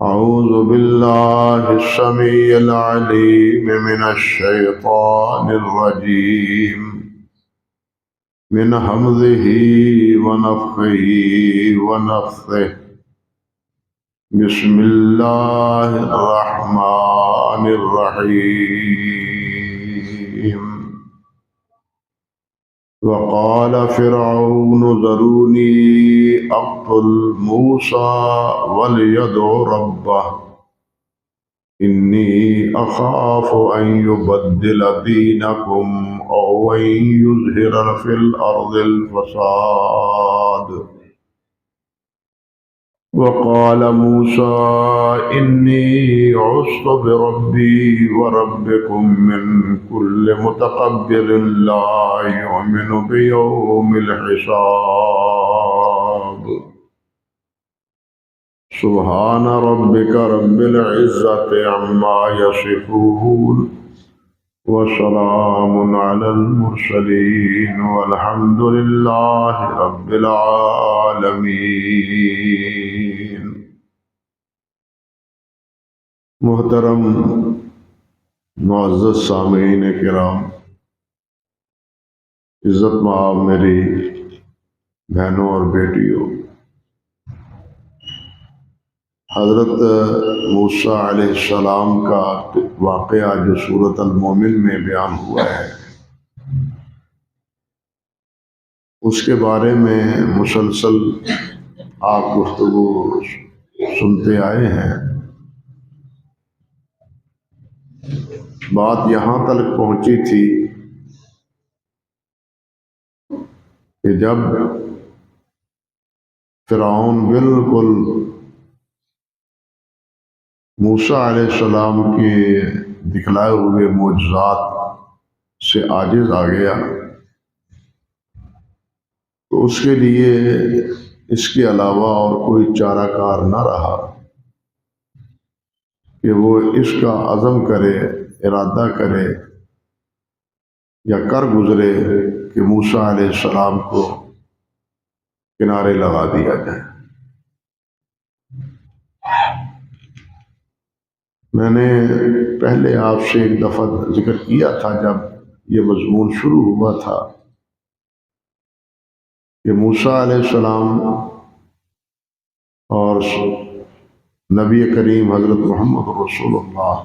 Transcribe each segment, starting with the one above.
أعوذ بالله السميع العليم من الشيطان الرجيم من همزه ونفخه ونفثه بسم الله الرحمن الرحيم وقال فرعون ذروني أقتل موسى وليدع ربه إني أخاف أن يبدل دينكم أو أن يظهر في الأرض الفساد وقال موسى إني عصت بربي وربكم من كل متكبر لا يؤمن بيوم الحساب سبحان ربك رب العزة عما يصفون وسلام على المرسلين والحمد لله رب العالمين. محترم معزز سامعین کرام، عزت مآب میری بہنوں اور بیٹیوں، حضرت موسیٰ علیہ السلام کا واقعہ جو سورۃ المومن میں بیان ہوا ہے، اس کے بارے میں مسلسل آپ گفتگو سنتے آئے ہیں۔ بات یہاں تک پہنچی تھی کہ جب فرعون بالکل موسیٰ علیہ السلام کے دکھلائے ہوئے معجزات سے عاجز آ گیا، تو اس کے لیے اس کے علاوہ اور کوئی چارہ کار نہ رہا کہ وہ اس کا عزم کرے، ارادہ کرے یا کر گزرے کہ موسیٰ علیہ السلام کو کنارے لگا دیا جائے۔ میں نے پہلے آپ سے ایک دفعہ ذکر کیا تھا جب یہ مضمون شروع ہوا تھا کہ موسیٰ علیہ السلام اور نبی کریم حضرت محمد رسول اللہ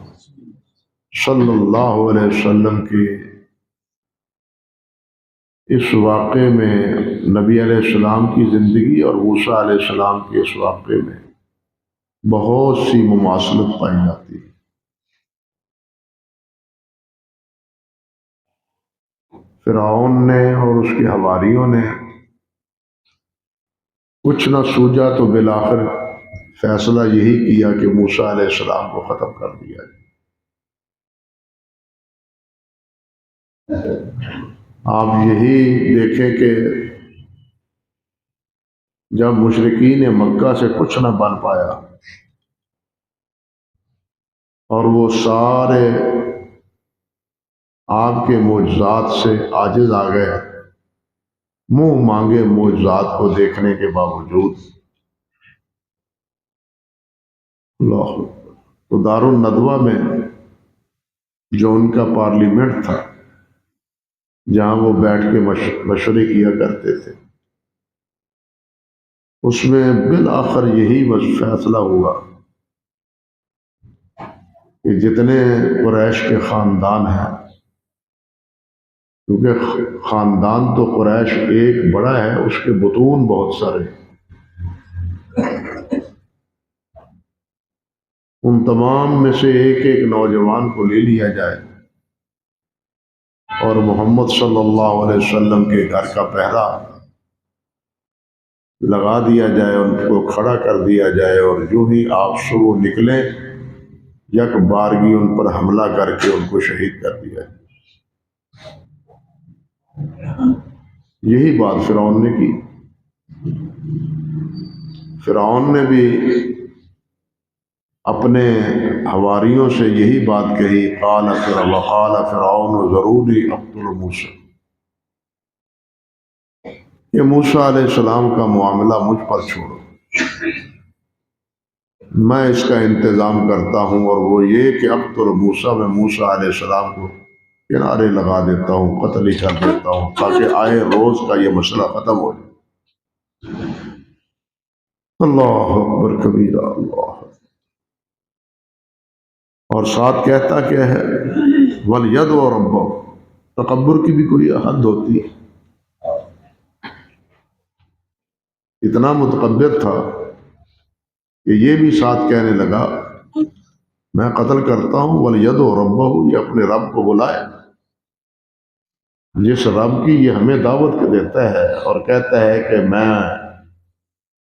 صلی اللہ علیہ وسلم کی اس واقعے میں، نبی علیہ السلام کی زندگی اور موسیٰ علیہ السلام کے اس واقعے میں بہت سی مماثلت پائی جاتی ہے۔ فرعون نے اور اس کے حواریوں نے کچھ نہ سوجا تو بالآخر فیصلہ یہی کیا کہ موسیٰ علیہ السلام کو ختم کر دیا جائے۔ آپ یہی دیکھیں کہ جب مشرکین مکہ سے کچھ نہ بن پایا اور وہ سارے آپ کے معجزات سے عاجز آ گئے، منہ مانگے معجزات کو دیکھنے کے باوجود، اللہ اکبر، تو دار الندوہ میں جو ان کا پارلیمنٹ تھا، جہاں وہ بیٹھ کے مشورے کیا کرتے تھے، اس میں بالآخر یہی بس فیصلہ ہوا کہ جتنے قریش کے خاندان ہیں، کیونکہ خاندان تو قریش ایک بڑا ہے، اس کے بطون بہت سارے، ان تمام میں سے ایک ایک نوجوان کو لے لیا جائے اور محمد صلی اللہ علیہ وسلم کے گھر کا پہرا لگا دیا جائے، ان کو کھڑا کر دیا جائے، اور جو ہی آپ سے وہ نکلیں یک بارگی ان پر حملہ کر کے ان کو شہید کر دیا جائے۔ یہی بات فرعون نے کی۔ فرعون نے بھی اپنے حواریوں سے یہی بات کہی، وقال فرعون ذرونی اقتل موسیٰ، کہ موسیٰ علیہ السلام کا معاملہ مجھ پر چھوڑو۔ میں اس کا انتظام کرتا ہوں، اور وہ یہ کہ اب تو موسیٰ میں موسیٰ علیہ السلام کو کنارے لگا دیتا ہوں، قتل ہی کر دیتا ہوں، تاکہ آئے روز کا یہ مسئلہ ختم ہو جائے۔ اللہ اکبر کبیرہ، اللہ۔ اور ساتھ کہتا کیا ہے، وَلْيَدْعُ رَبَّهُ۔ تکبر کی بھی کوئی حد ہوتی ہے؟ اتنا متکبر تھا کہ یہ بھی ساتھ کہنے لگا میں قتل کرتا ہوں، وَلْيَدْعُ رَبَّهُ، یہ اپنے رب کو بلائے، جس رب کی یہ ہمیں دعوت دیتا ہے اور کہتا ہے کہ میں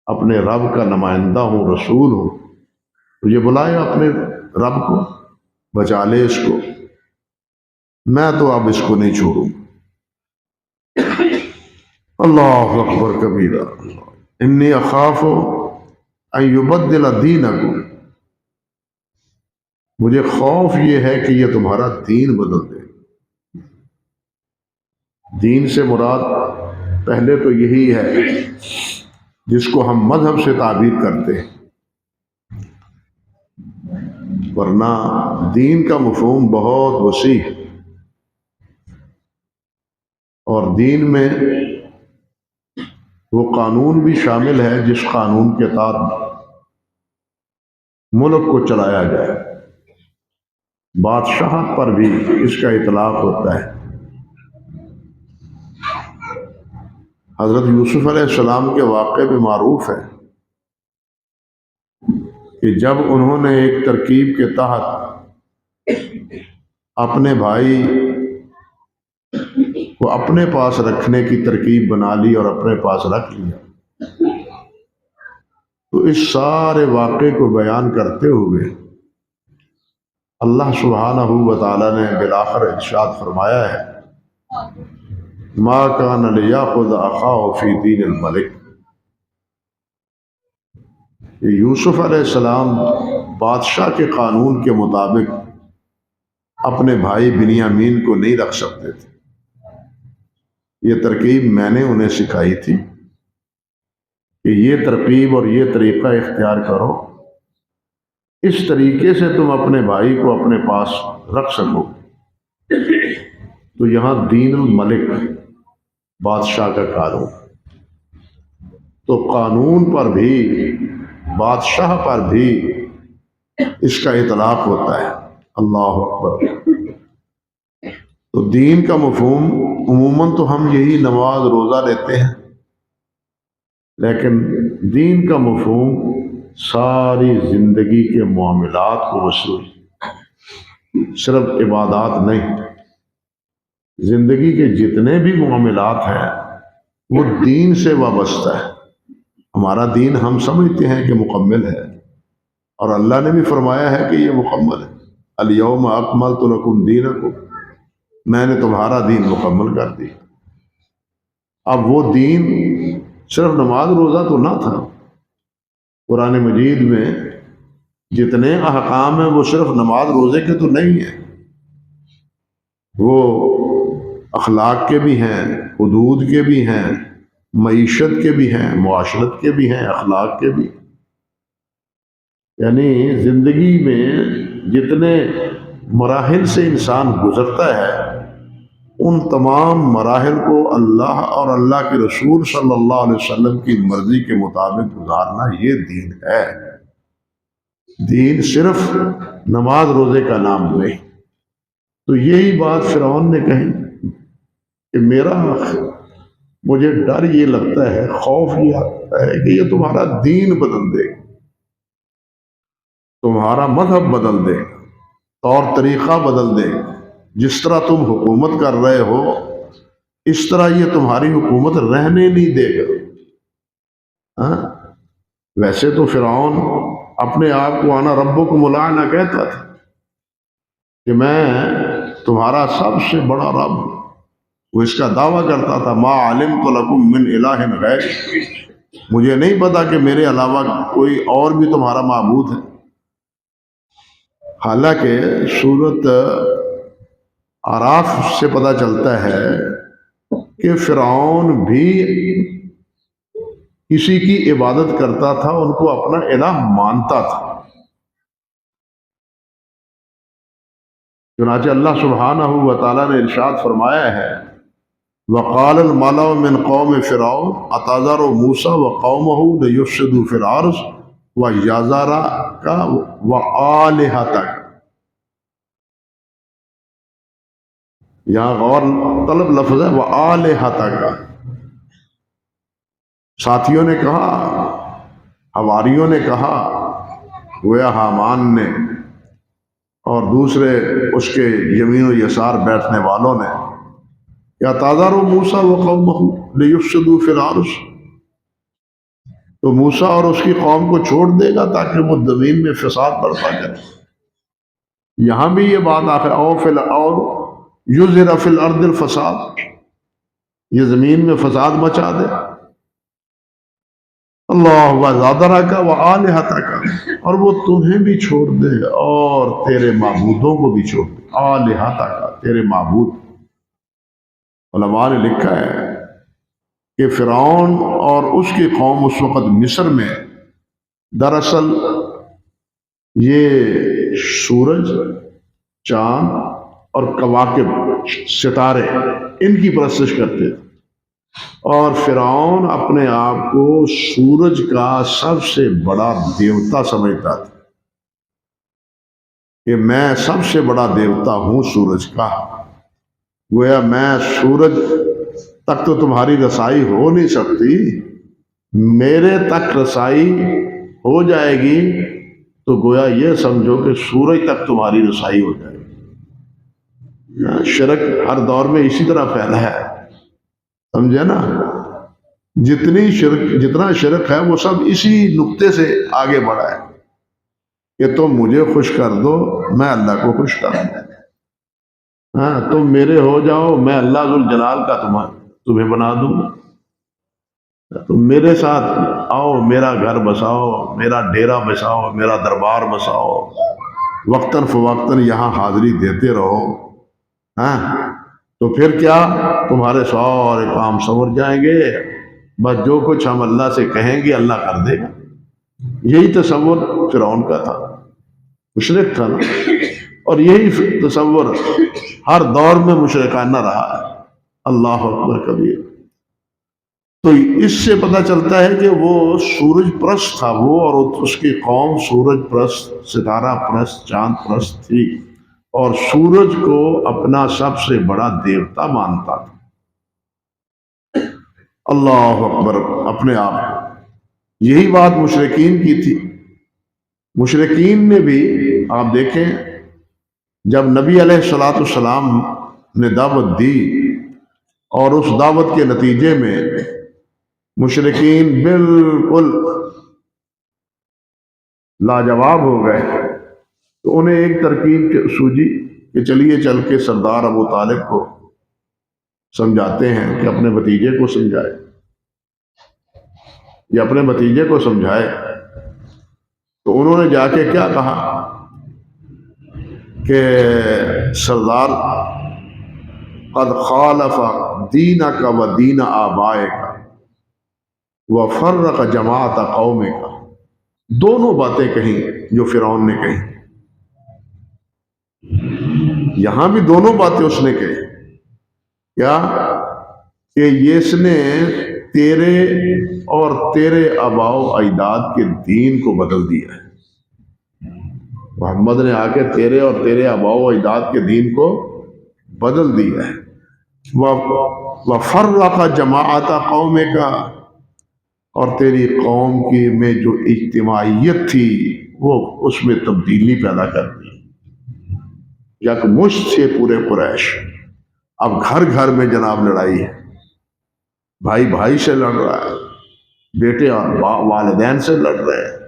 اپنے رب کا نمائندہ ہوں، رسول ہوں، تو یہ بلائے اپنے رب کو، بچا لے اس کو، میں تو اب اس کو نہیں چھوڑوں۔ اللہ اکبر کبیرہ، انی اخاف ان یبدل دینکم، مجھے خوف یہ ہے کہ یہ تمہارا دین بدل دے۔ دین سے مراد پہلے تو یہی ہے جس کو ہم مذہب سے تعبیر کرتے ہیں، ورنہ دین کا مفہوم بہت وسیع ہے، اور دین میں وہ قانون بھی شامل ہے جس قانون کے تحت ملک کو چلایا جائے۔ بادشاہت پر بھی اس کا اطلاق ہوتا ہے۔ حضرت یوسف علیہ السلام کے واقعے میں معروف ہے کہ جب انہوں نے ایک ترکیب کے تحت اپنے بھائی کو اپنے پاس رکھنے کی ترکیب بنا لی اور اپنے پاس رکھ لیا، تو اس سارے واقعے کو بیان کرتے ہوئے اللہ سبحانہ و تعالیٰ نے بالآخر ارشاد فرمایا ہے ما کان لیأخذ اخاہ فی دین الملک، کہ یوسف علیہ السلام بادشاہ کے قانون کے مطابق اپنے بھائی بنیامین کو نہیں رکھ سکتے تھے۔ یہ ترکیب میں نے انہیں سکھائی تھی کہ یہ ترکیب اور یہ طریقہ اختیار کرو، اس طریقے سے تم اپنے بھائی کو اپنے پاس رکھ سکو۔ تو یہاں دین الملک، بادشاہ کا قانون، تو قانون پر بھی، بادشاہ پر بھی اس کا اطلاق ہوتا ہے۔ اللہ اکبر۔ تو دین کا مفہوم عموماً تو ہم یہی نماز روزہ لیتے ہیں، لیکن دین کا مفہوم ساری زندگی کے معاملات کو وصول، صرف عبادات نہیں، زندگی کے جتنے بھی معاملات ہیں وہ دین سے وابستہ ہے۔ ہمارا دین ہم سمجھتے ہیں کہ مکمل ہے، اور اللہ نے بھی فرمایا ہے کہ یہ مکمل ہے۔ الیوم اکملت لکم دینکم، میں نے تمہارا دین مکمل کر دیا۔ اب وہ دین صرف نماز روزہ تو نہ تھا، قرآن مجید میں جتنے احکام ہیں وہ صرف نماز روزے کے تو نہیں ہیں، وہ اخلاق کے بھی ہیں، حدود کے بھی ہیں، معیشت کے بھی ہیں، معاشرت کے بھی ہیں، اخلاق کے بھی۔ یعنی زندگی میں جتنے مراحل سے انسان گزرتا ہے، ان تمام مراحل کو اللہ اور اللہ کے رسول صلی اللہ علیہ وسلم کی مرضی کے مطابق گزارنا، یہ دین ہے۔ دین صرف نماز روزے کا نام نہیں۔ تو یہی بات فرعون نے کہی کہ مجھے ڈر یہ لگتا ہے، خوف یہ آتا ہے کہ یہ تمہارا دین بدل دے، تمہارا مذہب بدل دے، طور طریقہ بدل دے، جس طرح تم حکومت کر رہے ہو اس طرح یہ تمہاری حکومت رہنے نہیں دے گا۔ ہاں؟ ویسے تو فرعون اپنے آپ کو انا ربکم الاعلی کہتا تھا کہ میں تمہارا سب سے بڑا رب، وہ اس کا دعویٰ کرتا تھا ما علمت لکم من الہ غیر، مجھے نہیں پتا کہ میرے علاوہ کوئی اور بھی تمہارا معبود ہے۔ حالانکہ سورۃ اعراف سے پتہ چلتا ہے کہ فرعون بھی کسی کی عبادت کرتا تھا، ان کو اپنا الہ مانتا تھا، چنانچہ اللہ سبحانہ و تعالیٰ نے ارشاد فرمایا ہے وقال الملأ من قوم فرعون اتذر موسیٰ وقومہ لیفسدوا فی الارض ویذرک وآلہتک۔ یہاں غور طلب لفظ ہے وآلہتک۔ ساتھیوں نے کہا، حواریوں نے کہا، گویا حامان نے اور دوسرے اس کے یمین و یسار بیٹھنے والوں نے، یا تذر موسیٰ وقومہ لیفسدوا فی الارض، تو موسیٰ اور اس کی قوم کو چھوڑ دے گا تاکہ وہ زمین میں فساد برپا کرے۔ یہاں بھی یہ بات آخر او یظہر فی الارض الفساد، یہ زمین میں فساد مچا دے۔ اللہ وزادرک وآلہتک، اور وہ تمہیں بھی چھوڑ دے اور تیرے معبودوں کو بھی چھوڑ دے۔ آلہتک، تیرے معبود۔ علماء نے لکھا ہے کہ فرعون اور اس کی قوم اس وقت مصر میں دراصل یہ سورج، چاند اور کواکب، ستارے، ان کی پرستش کرتے تھے، اور فرعون اپنے آپ کو سورج کا سب سے بڑا دیوتا سمجھتا تھا کہ میں سب سے بڑا دیوتا ہوں سورج کا، گویا میں سورج تک تو تمہاری رسائی ہو نہیں سکتی، میرے تک رسائی ہو جائے گی تو گویا یہ سمجھو کہ سورج تک تمہاری رسائی ہو جائے گی۔ شرک ہر دور میں اسی طرح پھیلا ہے، سمجھے نا؟ جتنا شرک ہے وہ سب اسی نقطے سے آگے بڑھا ہے کہ تم مجھے خوش کر دو، میں اللہ کو خوش کر دوں، ہاں تم میرے ہو جاؤ، میں اللہ ذوالجلال کا تمہیں بنا دوں گا، تم میرے ساتھ آؤ، میرا گھر بساؤ، میرا ڈیرا بساؤ، میرا دربار بساؤ، وقتاً فوقتاً یہاں حاضری دیتے رہو، ہاں تو پھر کیا، تمہارے سارے کام سنور جائیں گے، بس جو کچھ ہم اللہ سے کہیں گے اللہ کر دے گا۔ یہی تصور فرعون کا تھا، مشرک تھا نا، اور یہی تصور ہر دور میں مشرکانہ رہا ہے۔ اللہ اکبر کبیر۔ تو اس سے پتہ چلتا ہے کہ وہ سورج پرست تھا، وہ اور اس کی قوم سورج پرست، ستارہ پرست، چاند پرست تھی، اور سورج کو اپنا سب سے بڑا دیوتا مانتا تھا۔ اللہ اکبر، اپنے آپ کو۔ یہی بات مشرکین کی تھی۔ مشرکین نے بھی، آپ دیکھیں، جب نبی علیہ السلام نے دعوت دی اور اس دعوت کے نتیجے میں مشرکین بالکل لاجواب ہو گئے، تو انہیں ایک ترکیب سوجی کہ چلیے چل کے سردار ابو طالب کو سمجھاتے ہیں کہ اپنے بھتیجے کو سمجھائے، یا اپنے بھتیجے کو سمجھائے۔ تو انہوں نے جا کے کیا کہا کہ سردار قد خالف دینک و دین آبائک وفرق جماعت قومک، دونوں باتیں کہیں جو فرعون نے کہیں، یہاں بھی دونوں باتیں اس نے کہیں، کیا کہ اس نے تیرے اور تیرے آباء و اجداد کے دین کو بدل دیا ہے۔ محمد نے آ کے تیرے اور تیرے آباء و اجداد کے دین کو بدل دیا ہے۔ وَفَرَّقَ جَمَاعَتَ قَوْمِكَ، اور تیری قوم کی میں جو اجتماعیت تھی وہ اس میں تبدیلی پیدا کر دی۔ یک مشت سے پورے قریش، اب گھر گھر میں جناب لڑائی ہے، بھائی بھائی سے لڑ رہا ہے، بیٹے اور والدین سے لڑ رہے ہیں،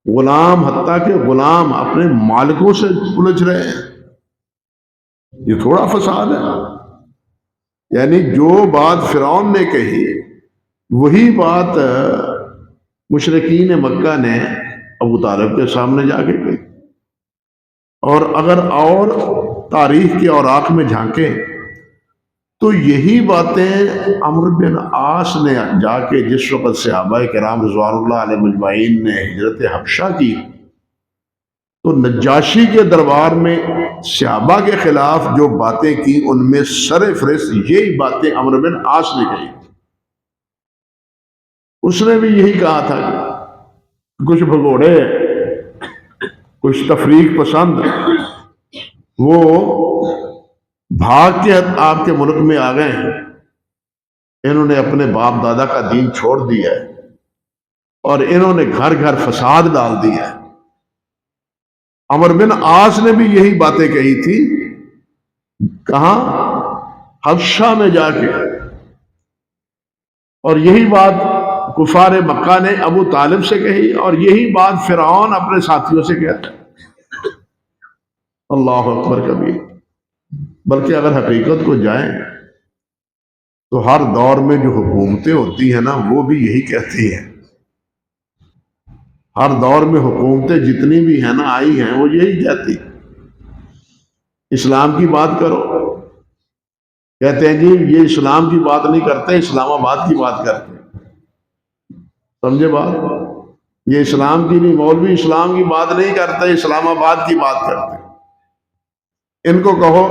غلام حتیٰ کہ غلام اپنے مالکوں سے الجھ رہے ہیں۔ یہ تھوڑا فساد ہے؟ یعنی جو بات فرعون نے کہی وہی بات مشرکین مکہ نے ابو طالب کے سامنے جا کے کہی۔ اور اگر اور تاریخ کے اوراق میں جھانکیں تو یہی باتیں عمرو بن عاص نے جا کے جس وقت صحابہ کرام رضوان اللہ علیہ مجمعین نے ہجرت حبشہ کی تو نجاشی کے دربار میں صحابہ کے خلاف جو باتیں کی ان میں سر فہرست یہی باتیں عمرو بن عاص نے کہی. اس نے بھی یہی کہا تھا کہ کچھ بھگوڑے، کچھ تفریق پسند، وہ بھاگ کے آپ کے ملک میں آ گئے ہیں، انہوں نے اپنے باپ دادا کا دین چھوڑ دیا ہے اور انہوں نے گھر گھر فساد ڈال دیا ہے. عمرو بن عاص نے بھی یہی باتیں کہی تھی. کہاں؟ حبشہ میں جا کے. اور یہی بات کفار مکہ نے ابو طالب سے کہی، اور یہی بات فرعون اپنے ساتھیوں سے کہتا ہے. اللہ اکبر کبیر. بلکہ اگر حقیقت کو جائیں تو ہر دور میں جو حکومتیں ہوتی ہیں نا وہ بھی یہی کہتی ہیں. ہر دور میں حکومتیں جتنی بھی ہیں نا آئی ہیں وہ یہی کہتی. اسلام کی بات کرو، کہتے ہیں جی یہ اسلام کی بات نہیں کرتے، اسلام آباد کی بات کرتے ہیں. سمجھے بات؟ یہ اسلام کی نہیں، مولوی اسلام کی بات نہیں کرتے، اسلام آباد کی بات کرتے. ان کو کہو،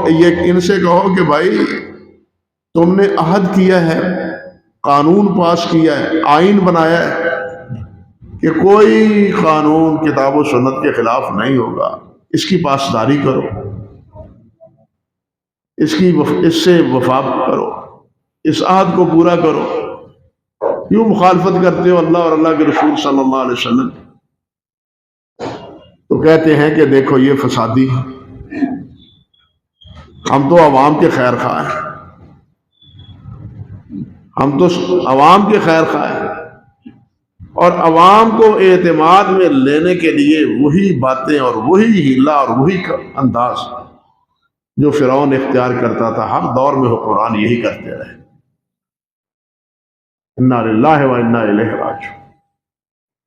ان سے کہو کہ بھائی تم نے عہد کیا ہے، قانون پاس کیا ہے، آئین بنایا ہے کہ کوئی قانون کتاب و سنت کے خلاف نہیں ہوگا، اس کی پاسداری کرو، اس سے وفا کرو، اس عہد کو پورا کرو. کیوں مخالفت کرتے ہو اللہ اور اللہ کے رسول صلی اللہ علیہ وسلم؟ تو کہتے ہیں کہ دیکھو یہ فسادی، ہم تو عوام کے خیر خواہ ہیں، ہم تو عوام کے خیر خواہ ہیں، اور عوام کو اعتماد میں لینے کے لیے وہی باتیں اور وہی ہیلا اور وہی انداز جو فرعون اختیار کرتا تھا. ہر دور میں حکمران یہی کرتے رہے. انا للہ و انا الیہ راجعون.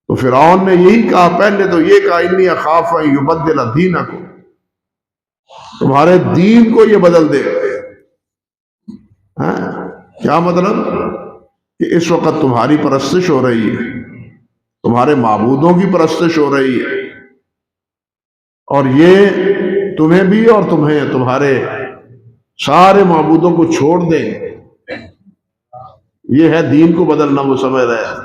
تو فرعون نے یہی کہا، پہلے تو یہ کہا انی اخاف ان یبدل دینکم، تمہارے دین کو یہ بدل دے. کیا مطلب؟ کہ اس وقت تمہاری پرستش ہو رہی ہے، تمہارے معبودوں کی پرستش ہو رہی ہے، اور یہ تمہیں بھی اور تمہارے سارے معبودوں کو چھوڑ دیں. یہ ہے دین کو بدلنا، وہ سمجھ رہے ہیں.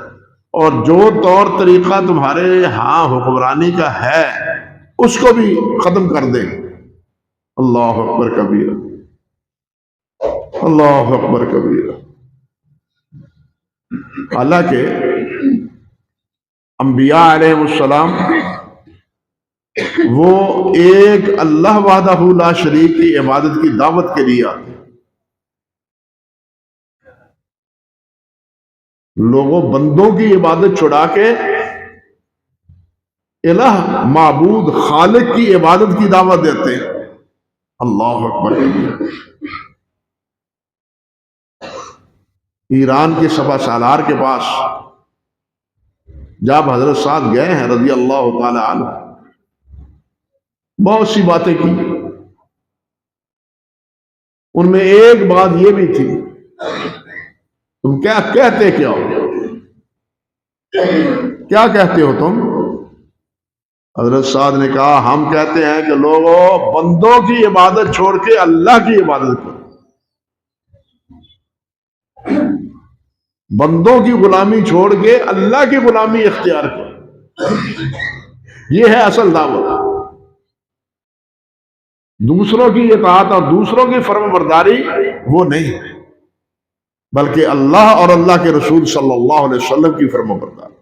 اور جو طور طریقہ تمہارے ہاں حکمرانی کا ہے اس کو بھی ختم کر دیں. اللہ اکبر کبیر، اللہ اکبر کبیر. حالانکہ انبیاء علیہ السلام وہ ایک اللہ وحدہ لا شریک کی عبادت کی دعوت کے لیے آتے. لوگوں بندوں کی عبادت چھڑا کے الہ معبود خالق کی عبادت کی دعوت دیتے ہیں. اللہ اکبر. ایران کے سبا سالار کے پاس جب حضرت سعد گئے ہیں رضی اللہ تعالی عنہ، بہت سی باتیں کی. ان میں ایک بات یہ بھی تھی، تم کیا کہتے، کیا کہتے ہو تم؟ حضرت سعد نے کہا ہم کہتے ہیں کہ لوگوں بندوں کی عبادت چھوڑ کے اللہ کی عبادت کرو، بندوں کی غلامی چھوڑ کے اللہ کی غلامی اختیار کرو. یہ ہے اصل دعوت. دوسروں کی اطاعت اور دوسروں کی فرم برداری وہ نہیں، بلکہ اللہ اور اللہ کے رسول صلی اللہ علیہ وسلم کی فرم برداری،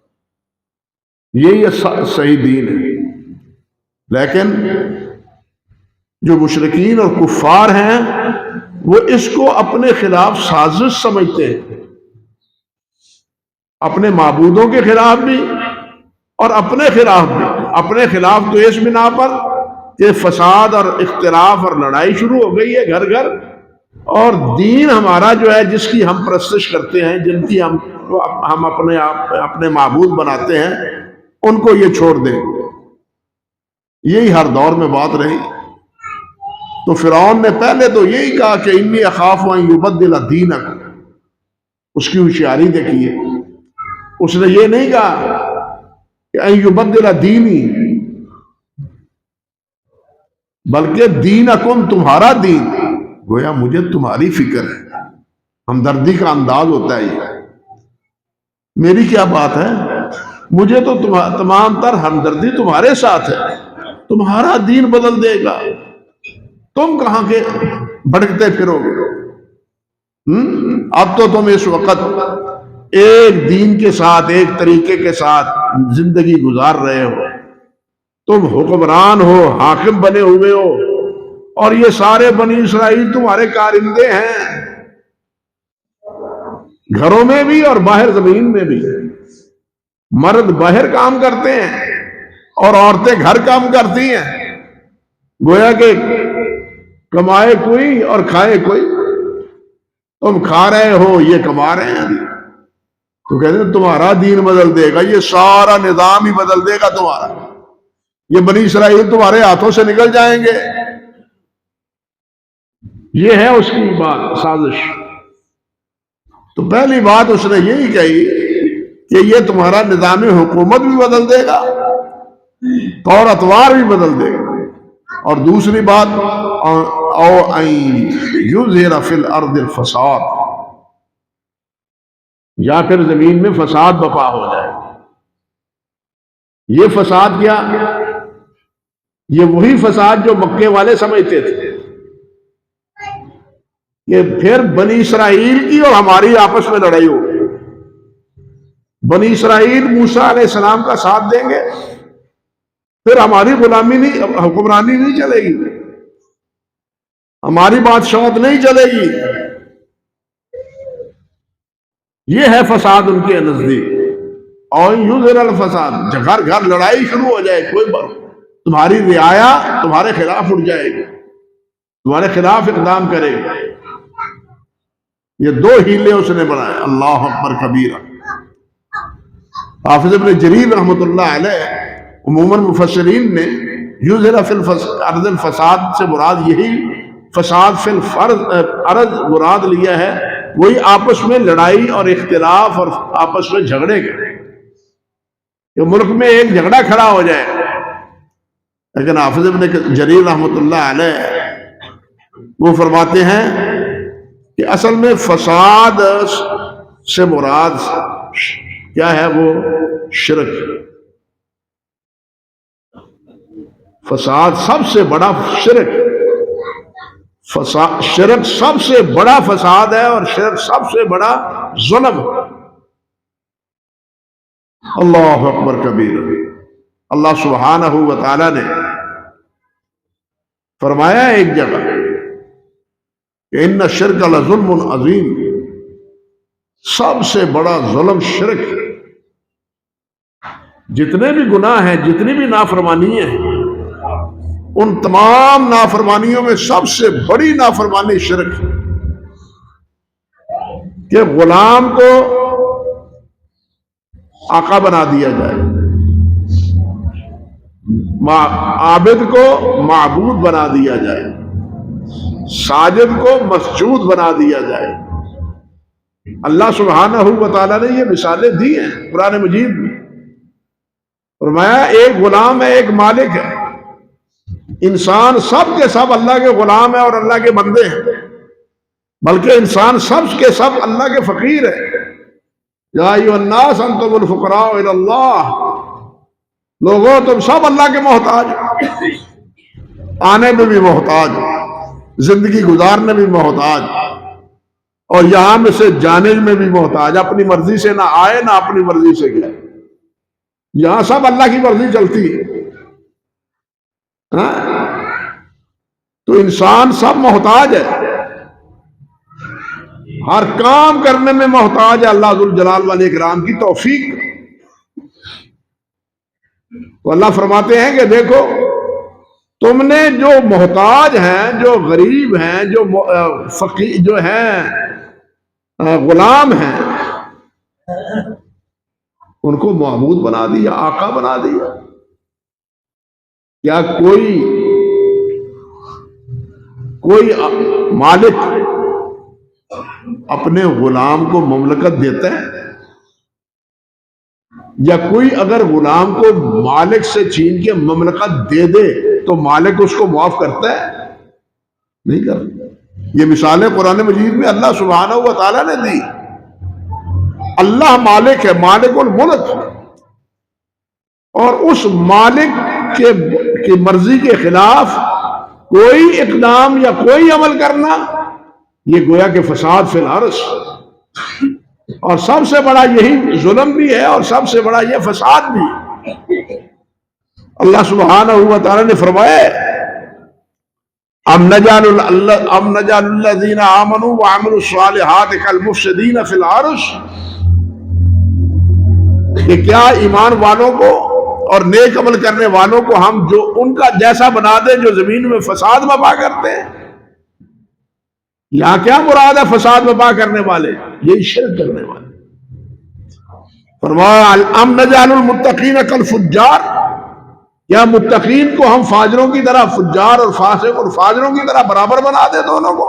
یہی صحیح دین ہے. لیکن جو مشرکین اور کفار ہیں وہ اس کو اپنے خلاف سازش سمجھتے ہیں، اپنے معبودوں کے خلاف بھی اور اپنے خلاف بھی. اپنے خلاف تو اس بنا پر کہ فساد اور اختلاف اور لڑائی شروع ہو گئی ہے گھر گھر، اور دین ہمارا جو ہے جس کی ہم پرستش کرتے ہیں، جن کی ہم اپنے معبود بناتے ہیں، ان کو یہ چھوڑ دیں. یہی ہر دور میں بات رہی. تو فرعون نے پہلے تو یہی کہا کہ انی اخاف ان یبدل دینکم. اس کی ہوشیاری دیکھیے، اس نے یہ نہیں کہا کہ ان یبدل دینی، بلکہ دینکم تمہارا دین، گویا مجھے تمہاری فکر ہے، ہمدردی کا انداز ہوتا ہے یہ۔ میری کیا بات ہے، مجھے تو تمام تر ہمدردی تمہارے ساتھ ہے، تمہارا دین بدل دے گا، تم کہاں کے بھٹکتے پھرو گے؟ اب تو تم اس وقت ایک دین کے ساتھ، ایک طریقے کے ساتھ زندگی گزار رہے ہو، تم حکمران ہو، حاکم بنے ہوئے ہو، اور یہ سارے بنی اسرائیل تمہارے کارندے ہیں، گھروں میں بھی اور باہر زمین میں بھی۔ مرد باہر کام کرتے ہیں اور عورتیں گھر کام کرتی ہیں، گویا کہ کمائے کوئی اور کھائے کوئی۔ تم کھا رہے ہو، یہ کما رہے ہیں، تو کہتے ہیں تمہارا دین بدل دے گا، یہ سارا نظام ہی بدل دے گا تمہارا، یہ بنی اسرائیل تمہارے ہاتھوں سے نکل جائیں گے۔ یہ ہے اس کی بات، سازش۔ تو پہلی بات اس نے یہی کہی کہ یہ تمہارا نظام حکومت بھی بدل دے گا، طور اتوار بھی بدل دے گا۔ اور دوسری بات، او ان یظہر فی الارض الفساد، یا پھر زمین میں فساد برپا ہو جائے۔ یہ فساد کیا؟ یہ وہی فساد جو مکے والے سمجھتے تھے کہ پھر بنی اسرائیل کی اور ہماری آپس میں لڑائی ہوگی، بنی اسرائیل موسیٰ علیہ السلام کا ساتھ دیں گے، پھر ہماری غلامی نہیں، حکمرانی نہیں چلے گی، ہماری بادشاہت نہیں چلے گی۔ یہ ہے فساد ان کے نزدیک۔ اور یظہر الفساد، گھر گھر لڑائی شروع ہو جائے، کوئی تمہاری رعایا تمہارے خلاف اٹھ جائے گی، تمہارے خلاف اقدام کرے گا۔ یہ دو ہیلے اس نے بنائے، اللہ اکبر کبیرہ۔ حافظ ابن جریر رحمۃ اللہ علیہ، عموماً مفسرین نے یظہر فی الارض الفساد سے مراد یہی فساد فی الارض مراد لیا ہے، وہی آپس میں لڑائی اور اختلاف اور آپس میں جھگڑے کے، کہ ملک میں ایک جھگڑا کھڑا ہو جائے۔ لیکن حافظ ابن جریر رحمۃ اللہ علیہ وہ فرماتے ہیں کہ اصل میں فساد سے مراد کیا ہے؟ وہ شرک۔ فساد سب سے بڑا شرک، شرک سب سے بڑا فساد ہے، اور شرک سب سے بڑا ظلم۔ اللہ اکبر کبیر۔ اللہ سبحانہ و تعالی نے فرمایا ایک جگہ کہ ان الشرک لظلم عظیم، سب سے بڑا ظلم شرک۔ جتنے بھی گناہ ہیں، جتنی بھی نافرمانی ہیں، ان تمام نافرمانیوں میں سب سے بڑی نافرمانی شرک ہے، کہ غلام کو آقا بنا دیا جائے، عابد کو معبود بنا دیا جائے، ساجد کو مسجود بنا دیا جائے۔ اللہ سبحانہ و تعالیٰ نے یہ مثالیں دی ہیں قرآن مجید میں۔ فرمایا ایک غلام ہے، ایک مالک ہے۔ انسان سب کے سب اللہ کے غلام ہیں اور اللہ کے بندے ہیں، بلکہ انسان سب کے سب اللہ کے فقیر ہے۔ یا ایھا الناس انتم الفقراء الی اللہ، لوگوں تم سب اللہ کے محتاج، آنے میں بھی محتاج، زندگی گزارنے میں بھی محتاج، اور یہاں میں سے جانے میں بھی محتاج۔ اپنی مرضی سے نہ آئے، نہ اپنی مرضی سے گئے، یہاں سب اللہ کی مرضی چلتی ہے۔ تو انسان سب محتاج ہے، ہر کام کرنے میں محتاج ہے اللہ ذوالجلال والاکرام کی توفیق۔ تو اللہ فرماتے ہیں کہ دیکھو، تم نے جو محتاج ہیں، جو غریب ہیں، جو فقیر، جو ہیں غلام ہیں، ان کو معبود بنا دیا، آقا بنا دیا۔ کیا کوئی مالک اپنے غلام کو مملکت دیتا ہے؟ یا کوئی اگر غلام کو مالک سے چھین کے مملکت دے دے تو مالک اس کو معاف کرتا ہے؟ نہیں کرتا۔ یہ مثالیں قرآن مجید میں اللہ سبحانہ و تعالیٰ نے دی۔ اللہ مالک ہے، مالک الملک، اور اس مالک کی مرضی کے خلاف کوئی اقدام یا کوئی عمل کرنا یہ گویا کہ فساد فی الارض، اور سب سے بڑا یہی ظلم بھی ہے اور سب سے بڑا یہ فساد بھی ہے۔ اللہ سبحانہ و تعالیٰ نے فرمایا ام نجعل الذین آمنوا وعملوا الصالحات کالمفسدین فی الارض، کہ کیا ایمان والوں کو اور نیک عمل کرنے والوں کو ہم جو ان کا جیسا بنا دیں جو زمین میں فساد برپا کرتے ہیں؟ یہاں کیا مراد ہے فساد برپا کرنے والے؟ یہی شرک کرنے والے۔ فرمایا ام نجعل المتقین کالفجار، کیا متقین کو ہم فاجروں کی طرح، فجار اور فاسق اور فاجروں کی طرح برابر بنا دیں دونوں کو؟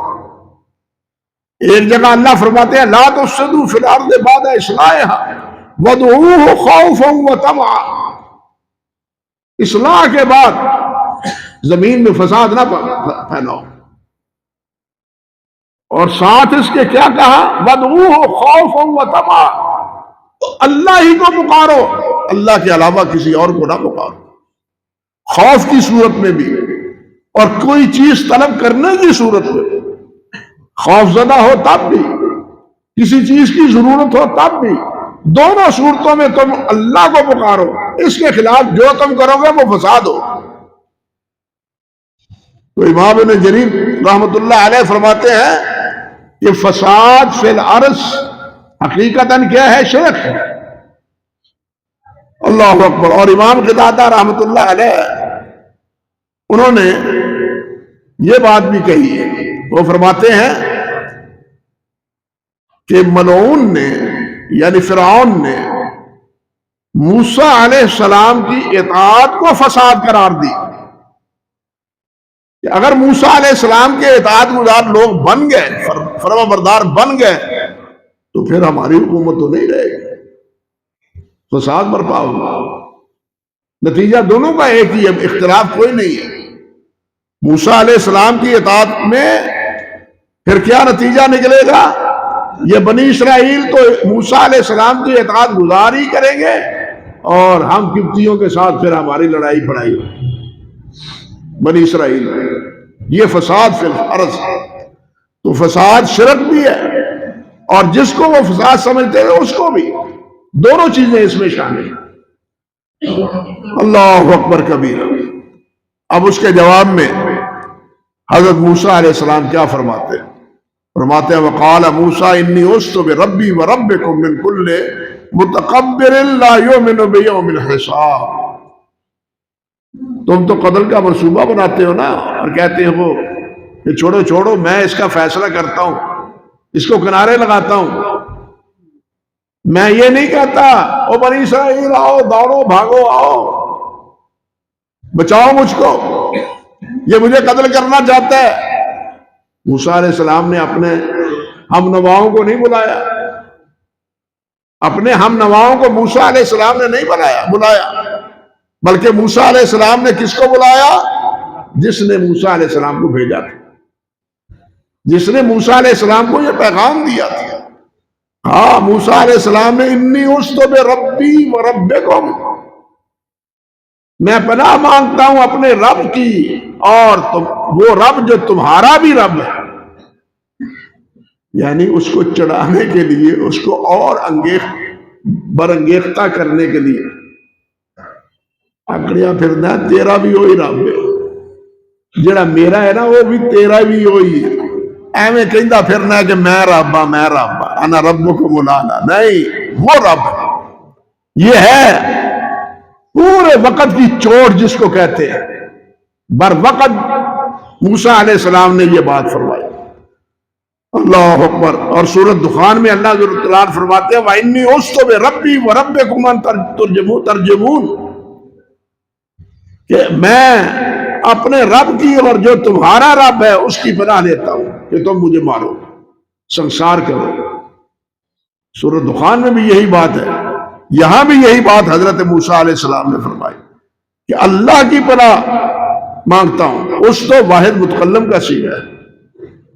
ایک جگہ اللہ فرماتے ہیں لا تفسدوا فی الارض بعد اصلاحها وادعوه خوفا وطمعا، اصلاح کے بعد زمین میں فساد نہ پھیلاؤ، اور ساتھ اس کے کیا کہا وادعوه خوفا وطمعا، اللہ ہی کو پکارو، اللہ کے علاوہ کسی اور کو نہ پکارو، خوف کی صورت میں بھی اور کوئی چیز طلب کرنے کی صورت میں، خوف زدہ ہو تب بھی، کسی چیز کی ضرورت ہو تب بھی، دونوں صورتوں میں تم اللہ کو پکارو، اس کے خلاف جو تم کرو گے وہ فساد ہو۔ تو امام ابن جریر رحمت اللہ علیہ فرماتے ہیں کہ فساد فی الارض حقیقتاً کیا ہے؟ شرک ہے۔ اللہ اکبر۔ اور امام قتادہ رحمت اللہ علیہ انہوں نے یہ بات بھی کہی ہے، وہ فرماتے ہیں کہ ملعون نے یعنی فرعون نے موسیٰ علیہ السلام کی اطاعت کو فساد قرار دی، کہ اگر موسیٰ علیہ السلام کے اطاعت گزار لوگ بن گئے، فرما بردار بن گئے، تو پھر ہماری حکومت تو نہیں رہے گی، فساد برپا ہوگا۔ نتیجہ دونوں کا ایک ہی ہے، اختلاف کوئی نہیں ہے۔ موسیٰ علیہ السلام کی اطاعت میں پھر کیا نتیجہ نکلے گا؟ یہ بنی اسرائیل تو موسیٰ علیہ السلام کی اطاعت گزار ہی کریں گے، اور ہم قبطیوں کے ساتھ پھر ہماری لڑائی پڑائی ہوگی بنی اسرائیل میں۔ یہ فساد فی الارض، تو فساد شرک بھی ہے، اور جس کو وہ فساد سمجھتے ہیں اس کو بھی، دونوں چیزیں اس میں شامل ہیں۔ اللہ اکبر کبیرہ۔ اب اس کے جواب میں حضرت موسیٰ علیہ السلام کیا فرماتے ہیں؟ فرماتے ہیں وقال موسیٰ انی عصت بربی وربکم من کل متکبر لا یؤمن بیوم الحساب۔ تم تو قتل کا منصوبہ بناتے ہو نا، اور کہتے ہیں وہ کہ چھوڑو میں اس کا فیصلہ کرتا ہوں، اس کو کنارے لگاتا ہوں، میں یہ نہیں کہتا او بنی اسرائیل آؤ، دوڑو بھاگو، آؤ بچاؤ مجھ کو، یہ مجھے قتل کرنا چاہتا ہے۔ موسیٰ علیہ السلام نے اپنے ہم نواؤں کو نہیں بلایا، اپنے ہم نواؤں کو موسیٰ علیہ السلام نے نہیں بلایا، بلکہ موسیٰ علیہ السلام نے کس کو بلایا؟ جس نے موسیٰ علیہ السلام کو بھیجا تھا، جس نے موسیٰ علیہ السلام کو یہ پیغام دیا تھا۔ ہاں، موسیٰ علیہ السلام نے انی عصت بربی وربکم، میں پناہ مانگتا ہوں اپنے رب کی اور وہ رب جو تمہارا بھی رب ہے، یعنی اس کو چڑھانے کے لیے، اس کو اور برانگیختہ کرنے کے لیے آکڑیاں پھرنا، تیرا بھی وہی رب ہے، جڑا میرا ہے نا وہ بھی تیرا بھی وہی ہے۔ ایویں کہندا پھرنا ہے کہ میں رب انا ربکم الاعلی، نہیں، وہ رب ہے۔ یہ ہے پورے وقت کی چوٹ جس کو کہتے ہیں، بر وقت موسیٰ علیہ السلام نے یہ بات فرمائی۔ اللہ اکبر۔ اور سورۃ دخان میں اللہ تعالیٰ فرماتے ہیں وَإِنِّي عُصْتُ بِرَبِّي وَرَبِّكُمْ أَن تَرْجُمُونَ، کہ میں اپنے رب کی اور جو تمہارا رب ہے اس کی پناہ لیتا ہوں کہ تم مجھے مارو، سنسار کرو۔ سورۃ دخان میں بھی یہی بات ہے، یہاں بھی یہی بات حضرت موسیٰ علیہ السلام نے فرمائی کہ اللہ کی پناہ مانگتا ہوں، اس تو واحد متکلم کا صیغہ ہے۔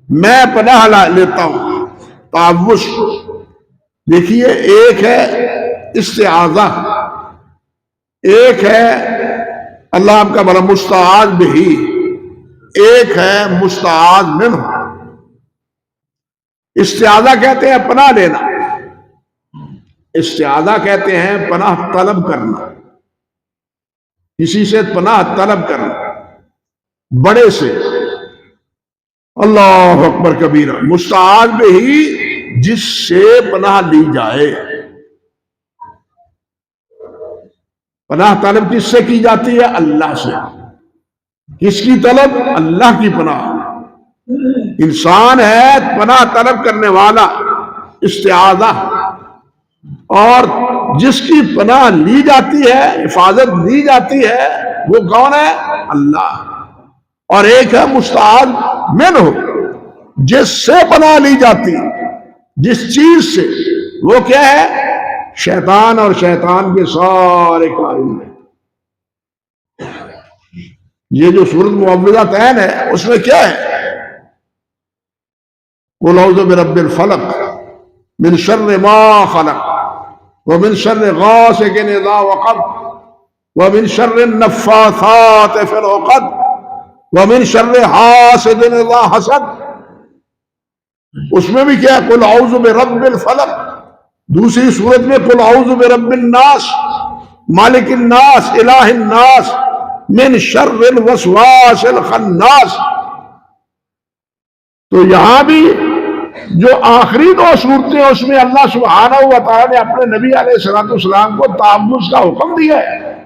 میں پناہ لیتا ہوں، تعوذ۔ دیکھیے، ایک ہے استعاذہ، ایک ہے اللہ آپ کا بڑا مستعاذ بہی، ایک ہے مستعاذ منہ۔ استعاذہ کہتے ہیں پناہ لینا، استعاذہ کہتے ہیں پناہ طلب کرنا، کسی سے پناہ طلب کرنا، بڑے سے۔ اللہ اکبر کبیرہ۔ مستعاذ بہی، جس سے پناہ لی جائے۔ پناہ طلب کس سے کی جاتی ہے؟ اللہ سے۔ کس کی طلب؟ اللہ کی پناہ۔ انسان ہے پناہ طلب کرنے والا، استعاذہ، اور جس کی پناہ لی جاتی ہے، حفاظت لی جاتی ہے، وہ کون ہے؟ اللہ۔ اور ایک ہے مستعاذ منہ، جس سے پناہ لی جاتی، جس چیز سے، وہ کیا ہے؟ شیطان اور شیطان کے سارے کارن میں۔ یہ جو سورۃ معوذتین ہے، اس میں کیا ہے؟ قل اعوذ برب الفلق من شر ما خلق ومن شر غاسق اذا وقب ومن شر النفاثات في العقد ومن شر حاسد اذا حسد۔ اس میں بھی کیا ہے؟ قل اعوذ برب الفلق۔ دوسری صورت میں قل اعوذ برب الناس مالک الناس الہ الناس من شر الوسواس الخناس۔ تو یہاں بھی جو آخری دو صورتیں، اس میں اللہ سبحانہ و تعالی نے اپنے نبی علیہ السلام کو تعوذ کا حکم دیا ہے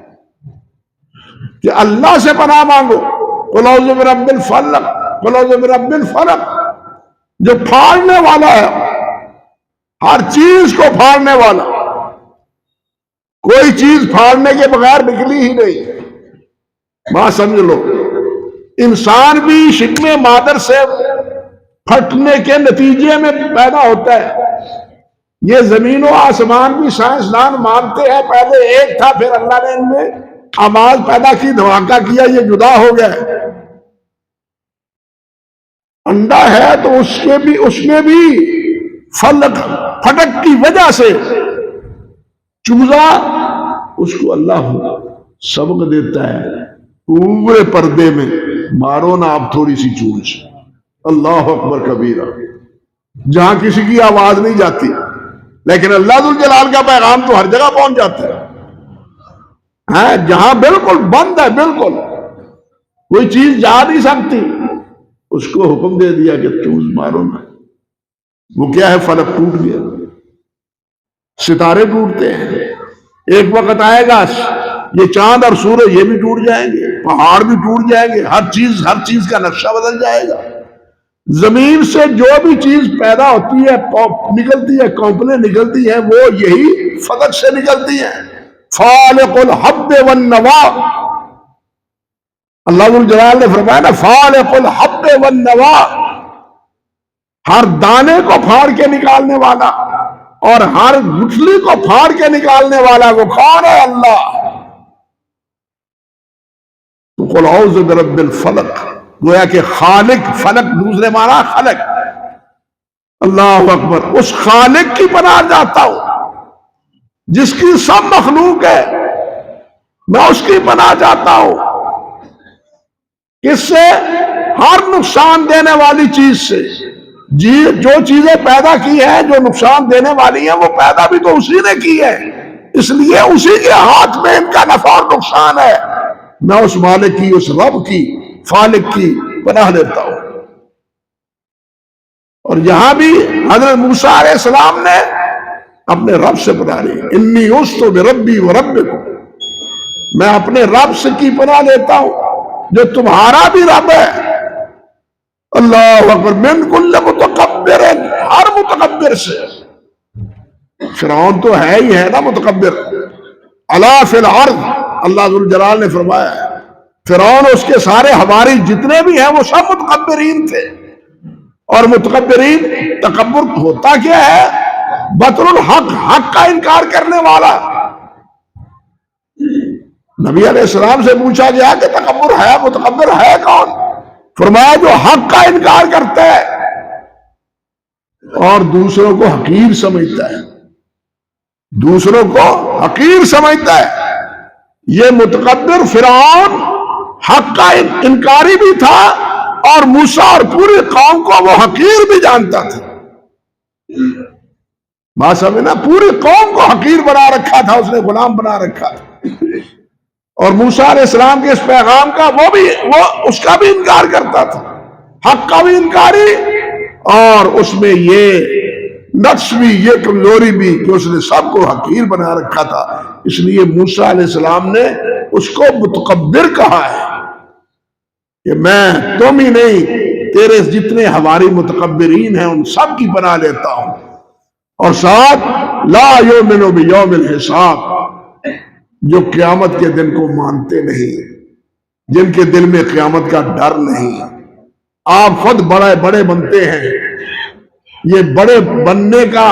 کہ اللہ سے پناہ مانگو۔ قل اعوذ برب الفلق، قل اعوذ برب الفلق، جو پھاڑنے والا ہے، ہر چیز کو پھاڑنے والا۔ کوئی چیز پھاڑنے کے بغیر نکلی ہی نہیں۔ بات سمجھ لو، انسان بھی شکم مادر سے پھٹنے کے نتیجے میں پیدا ہوتا ہے۔ یہ زمین و آسمان بھی سائنسدان مانتے ہیں پہلے ایک تھا، پھر اللہ نے ان میں آواز پیدا کی، دھماکہ کیا، یہ جدا ہو گیا۔ انڈا ہے تو اس میں بھی فلک، پھٹک کی وجہ سے چوزا، اس کو اللہ سبق دیتا ہے، پورے پردے میں مارو نا آپ تھوڑی سی چونچ۔ اللہ اکبر کبیرہ۔ جہاں کسی کی آواز نہیں جاتی، لیکن اللہ ذوالجلال کا پیغام تو ہر جگہ پہنچ جاتا ہے۔ جہاں بالکل بند ہے، بالکل کوئی چیز جا نہیں سکتی، اس کو حکم دے دیا کہ چونچ مارو نا۔ وہ کیا ہے؟ فلک ٹوٹ گیا۔ ستارے ٹوٹتے ہیں، ایک وقت آئے گا یہ چاند اور سورج یہ بھی ٹوٹ جائیں گے، پہاڑ بھی ٹوٹ جائیں گے، ہر چیز کا نقشہ بدل جائے گا۔ زمین سے جو بھی چیز پیدا ہوتی ہے، نکلتی ہے، کمپنیں نکلتی ہیں، وہ یہی فلک سے نکلتی ہیں۔ فالق الحب والنوا، اللہ ذوالجلال نے فرمایا نا، فالق الحب والنوا، ہر دانے کو پھاڑ کے نکالنے والا اور ہر گٹھلی کو پھاڑ کے نکالنے والا وہ کون ہے؟ اللہ۔ تو قل اعوذ برب الفلق، گویا کہ خالق، فلک دوسرے معنی خلق۔ اللہ اکبر۔ اس خالق کی پناہ جاتا ہوں جس کی سب مخلوق ہے، میں اس کی پناہ جاتا ہوں۔ کس سے؟ ہر نقصان دینے والی چیز سے۔ جی، جو چیزیں پیدا کی ہیں جو نقصان دینے والی ہیں، وہ پیدا بھی تو اسی نے کی ہے، اس لیے اسی کے ہاتھ میں ان کا نفع اور نقصان ہے۔ میں اس مالک کی، اس رب کی، فالق کی پناہ لیتا ہوں۔ اور یہاں بھی حضرت موسیٰ علیہ السلام نے اپنے رب سے پناہ لی، انی عذت بربی وربکم، میں اپنے رب سے کی پناہ لیتا ہوں جو تمہارا بھی رب ہے۔ اللہ اکبر۔ من کل متکبر، ہر متکبر سے۔ فرعون تو ہے ہی ہے نا متکبر، علا فی الارض، اللہ ذوالجلال نے فرمایا ہے۔ فرعون اور اس کے سارے ہماری جتنے بھی ہیں وہ سب متکبرین تھے۔ اور متکبرین، تکبر ہوتا کیا ہے؟ بطر الحق، حق کا انکار کرنے والا۔ نبی علیہ السلام سے پوچھا گیا کہ تکبر ہے، متکبر ہے کون؟ فرمایا جو حق کا انکار کرتا ہے اور دوسروں کو حقیر سمجھتا ہے، دوسروں کو حقیر سمجھتا ہے۔ یہ متکبر فرعون حق کا انکاری بھی تھا اور موسیٰ اور پوری قوم کو وہ حقیر بھی جانتا تھا۔ بات سمجھنا، پوری قوم کو حقیر بنا رکھا تھا، اس نے غلام بنا رکھا تھا، اور موسیٰ علیہ السلام کے اس پیغام کا وہ اس کا بھی انکار کرتا تھا، حق کا بھی انکاری، اور اس میں یہ نقص بھی، یہ کمزوری بھی کہ اس نے سب کو حقیر بنا رکھا تھا۔ اس لیے موسیٰ علیہ السلام نے اس کو متکبر کہا ہے کہ میں تم ہی نہیں، تیرے جتنے ہماری متکبرین ہیں ان سب کی پناہ لیتا ہوں، اور ساتھ لا یؤمن بیوم الحساب، جو قیامت کے دن کو مانتے نہیں، جن کے دل میں قیامت کا ڈر نہیں۔ آپ خود بڑے بڑے بنتے ہیں، یہ بڑے بننے کا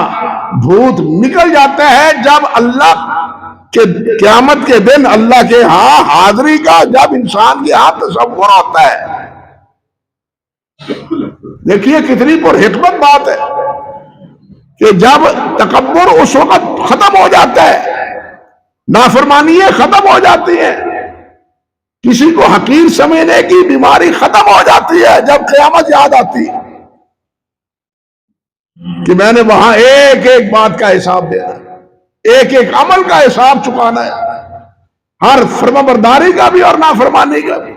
بھوت نکل جاتا ہے جب اللہ کے قیامت کے دن اللہ کے ہاں حاضری کا جب انسان کے ہاں تصور ہوتا ہے۔ دیکھیے کتنی پر حکمت بات ہے کہ جب تکبر اس وقت ختم ہو جاتا ہے، نافرمانیاں ختم ہو جاتی ہیں، کسی کو حقیر سمجھنے کی بیماری ختم ہو جاتی ہے جب قیامت یاد آتی ہے کہ میں نے وہاں ایک ایک بات کا حساب دینا ہے، ایک ایک عمل کا حساب چکانا ہے، ہر فرما برداری کا بھی اور نافرمانی کا بھی۔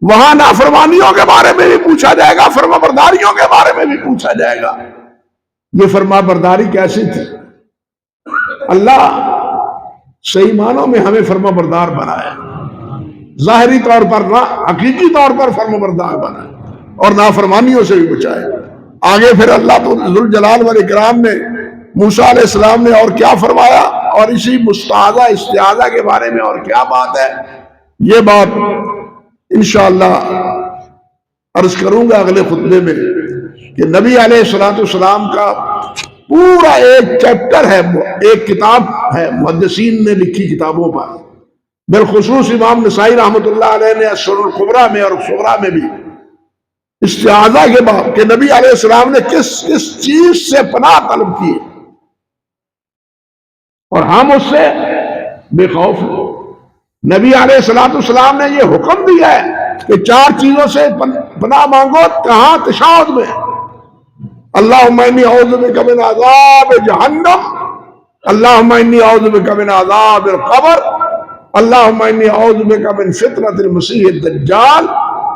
وہاں نافرمانیوں کے بارے میں بھی پوچھا جائے گا، فرما برداریوں کے بارے میں بھی پوچھا جائے گا۔ یہ فرما برداری کیسی تھی؟ اللہ صحیح معنوں میں ہمیں فرما بردار بنایا، ظاہری طور پر نہ، حقیقی طور پر فرما بردار بنائے، اور نافرمانیوں سے بھی بچائے۔ آگے پھر اللہ تو ذوالجلال والاکرام نے موسیٰ علیہ السلام نے اور کیا فرمایا، اور اسی مستعاذہ استعاذہ کے بارے میں اور کیا بات ہے، یہ بات انشاءاللہ عرض کروں گا اگلے خطبے میں، کہ نبی علیہ السلام کا پورا ایک چیپٹر ہے، ایک کتاب ہے محدثین نے لکھی کتابوں پر، بالخصوص امام نسائی رحمۃ اللہ علیہ نے السنن الکبریٰ میں اور صغریٰ میں بھی استعاذہ کے باب کہ نبی علیہ السلام نے کس کس چیز سے پناہ طلب کی، اور ہم اس سے بے خوف ہیں۔ نبی علیہ السلام نے یہ حکم دیا ہے کہ 4 چیزوں سے پناہ مانگو، کہاں؟ تشہد میں، اللہم انی اعوذ بک من عذاب جہنم، اللہم انی اعوذ بک من عذاب القبر، اللہم انی اعوذ بک من فتنۃ المسیح الدجال،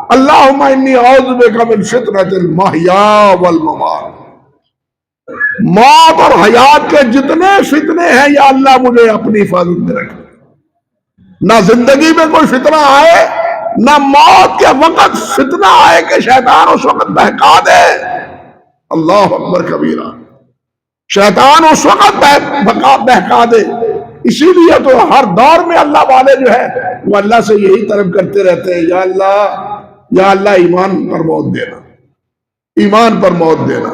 اللہم انی اعوذ بک من فتنۃ المحیا والممات۔ موت اور حیات کے جتنے فتنے ہیں یا اللہ مجھے اپنی حفاظت میں رکھ، نہ زندگی میں کوئی فتنہ آئے، نہ موت کے وقت فتنہ آئے کہ شیطان اس وقت بہکا دے۔ اللہ اکبر کبیرہ، شیطان اس وقت بہکا دے۔ اسی لیے تو ہر دور میں اللہ والے جو ہے وہ اللہ سے یہی طلب کرتے رہتے ہیں، یا اللہ ایمان پر موت دینا، ایمان پر موت دینا۔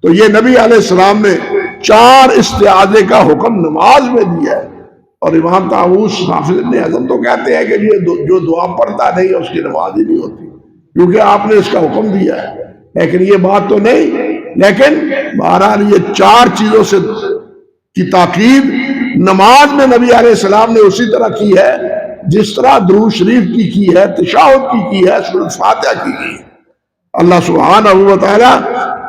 تو یہ نبی علیہ السلام نے 4 استعاذے کا حکم نماز میں دیا ہے، اور امام طاووس حافظ ابن حزم تو کہتے ہیں کہ یہ جو دعا پڑھتا نہیں اس کی نماز ہی نہیں ہوتی، کیونکہ آپ نے اس کا حکم دیا ہے۔ لیکن یہ بات تو نہیں، لیکن بہرحال یہ 4 چیزوں سے کی تاکید نماز میں نبی علیہ السلام نے اسی طرح کی ہے جس طرح درود شریف کی ہے، تشہد کی ہے، سورۃ فاتحہ کی ہے۔ اللہ سبحانہ و تعالی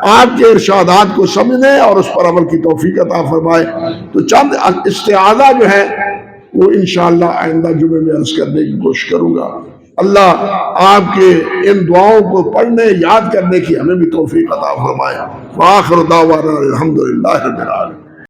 آپ کے ارشادات کو سمجھنے اور اس پر عمل کی توفیق عطا فرمائے۔ تو چند استعاذہ جو ہے وہ انشاءاللہ آئندہ جمعے میں عرض کرنے کی کوشش کروں گا۔ اللہ آپ کے ان دعاؤں کو پڑھنے، یاد کرنے کی ہمیں بھی توفیق عطا فرمائے۔ وآخر دعوانا الحمدللہ رب العالمین۔